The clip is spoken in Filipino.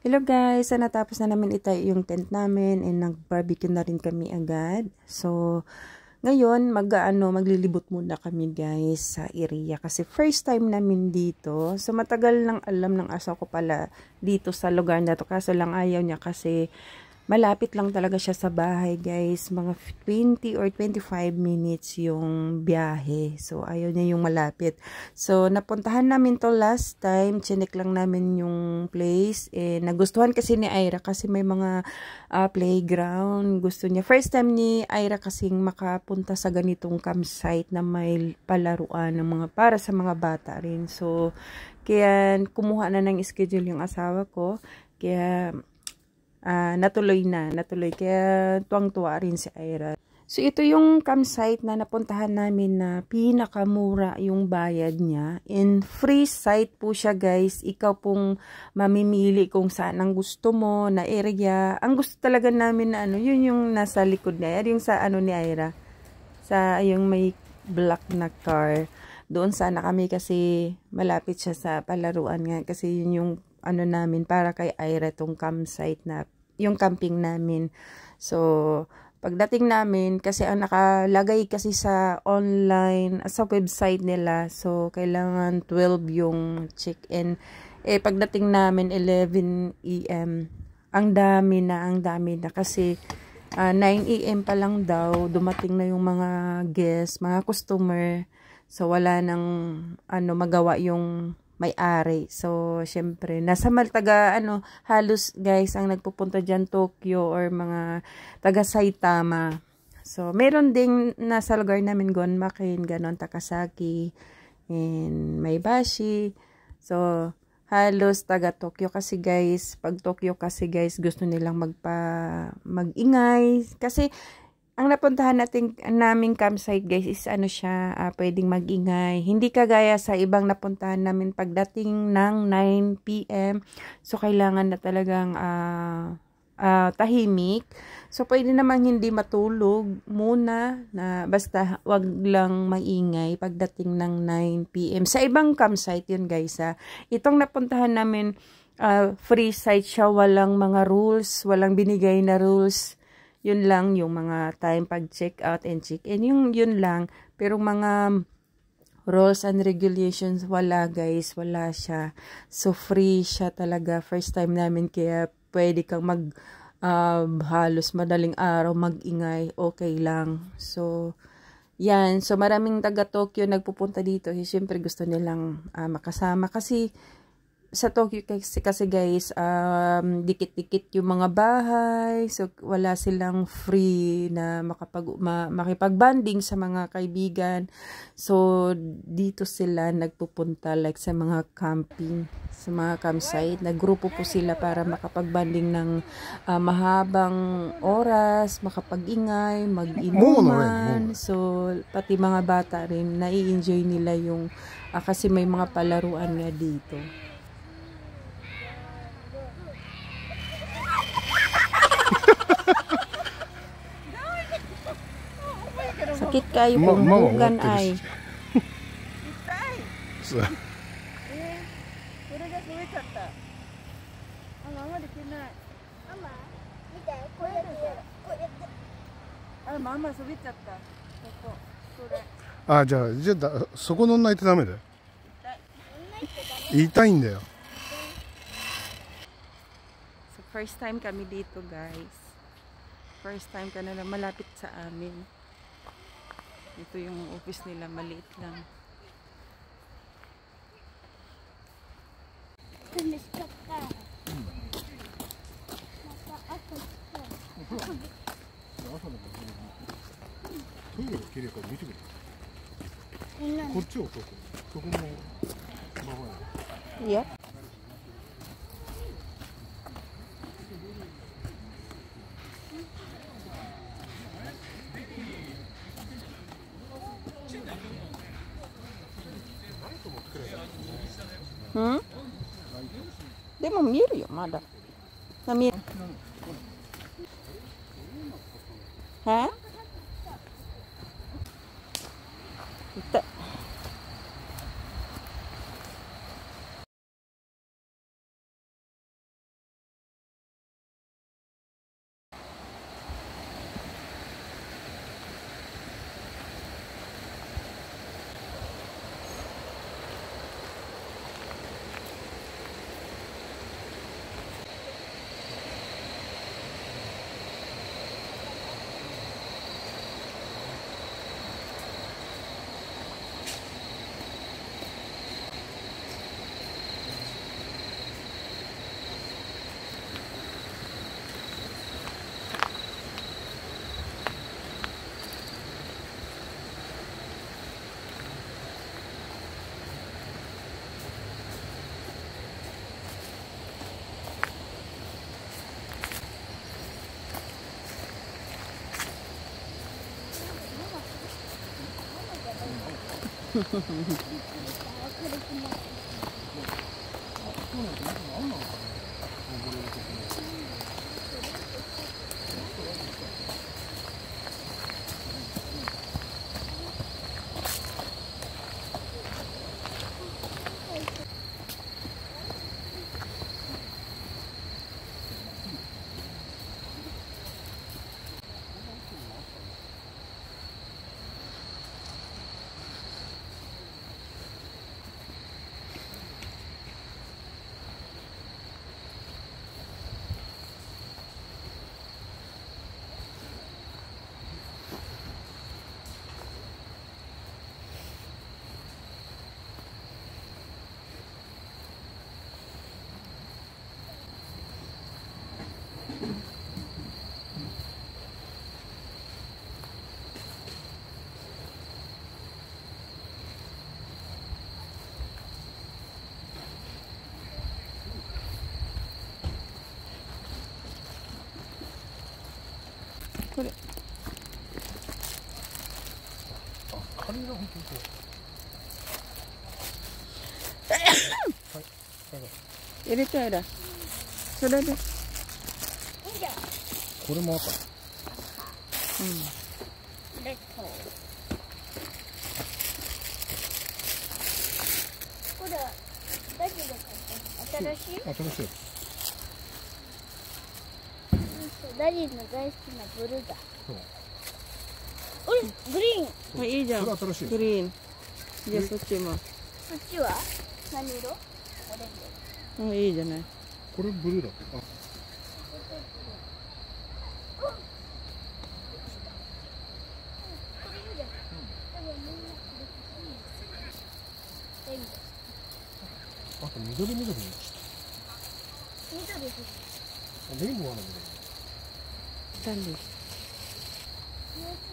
Hello guys, so natapos na namin itayo yung tent namin and nag-barbecue na rin kami agad. So, ngayon maglilibot muna kami guys sa area kasi first time namin dito. So, matagal nang alam ng asawa ko pala dito sa lugar na to kaso lang ayaw niya kasi malapit lang talaga siya sa bahay guys. Mga 20 or 25 minutes yung biyahe. So, ayaw niya yung malapit. So, napuntahan namin to last time. Chinek lang namin yung place. Nagustuhan kasi ni Ira kasi may mga playground. Gusto niya. First time ni Ira kasing makapunta sa ganitong campsite na may palaruan ng mga para sa mga bata rin. So, kaya kumuha na ng schedule yung asawa ko. Kaya natuloy. Kaya tuwang-tuwa rin si Ira. So, ito yung campsite na napuntahan namin na pinakamura yung bayad niya. In free site po siya guys. Ikaw pong mamimili kung saan ang gusto mo na area. Ang gusto talaga namin na yun yung nasa likod niya. Yung sa ni Ira. Sa yung may black na car. Doon sana kami kasi malapit siya sa palaruan nga. Kasi yun yung namin para kay Ira tong campsite na yung camping namin. So, pagdating namin kasi ang nakalagay kasi sa online sa website nila. So, kailangan 12 yung check-in. Pagdating namin 11 AM. Ang dami na kasi 9 AM pa lang daw dumating na yung mga guests, mga customer. So, wala nang magawa yung may-ari. So, syempre, nasa taga, halos guys, ang nagpupunta dyan, Tokyo or mga taga Saitama. So, meron ding nasa lugar namin, Gonmakin, ganon, Takasaki, and Maebashi. So, halos taga Tokyo kasi guys, pag Tokyo kasi guys, gusto nilang mag-ingay. Kasi, ang napuntahan naming campsite guys is siya, pwedeng mag-ingay. Hindi kagaya sa ibang napuntahan namin pagdating ng 9 PM. So, kailangan na talagang tahimik. So, pwede namang hindi matulog muna na basta wag lang maingay pagdating ng 9 PM. Sa ibang campsite yun guys. Itong napuntahan namin, free site siya, walang mga rules, walang binigay na rules. Yun lang, yung mga time pag check out and check in, yun lang. Pero mga rules and regulations, wala guys, wala siya. So, free siya talaga. First time namin, kaya pwede kang halos madaling araw, mag-ingay, okay lang. So, yan. So, maraming taga Tokyo nagpupunta dito. Siyempre, gusto nilang makasama kasi sa Tokyo kasi guys, dikit-dikit yung mga bahay. So, wala silang free na makipag-banding sa mga kaibigan. So, dito sila nagpupunta like sa mga camping, sa mga campsite. Naggrupo po sila para makapag-banding ng mahabang oras, makapag-ingay, mag-inuman. So, pati mga bata rin, nai-enjoy nila yung kasi may mga palaruan nga dito. Sakit kayo kung bugan ay. Mama, 滑っちゃった。じゃあそこ乗んないとダメだよ。痛いんだよ。So, first time kami dito guys. First time ka na malapit sa amin. Ito yung office nila, maliit lang. Yep. Deも見えるよまだ。見える。痛い。これカニが本当入れてあらそれでこれも赤。レッド。これ誰が買ったの？新しい？新しい。ダディの大好きなブルーだ。そう。おい、グリーン。あ、いいじゃん。これ新しい。グリーン。じゃあそっちも。こっちは何色？オレンジ。うん、いいじゃない。これブルーだっけ？あ、あと緑。緑。レインボーは緑。スタンレー。緑。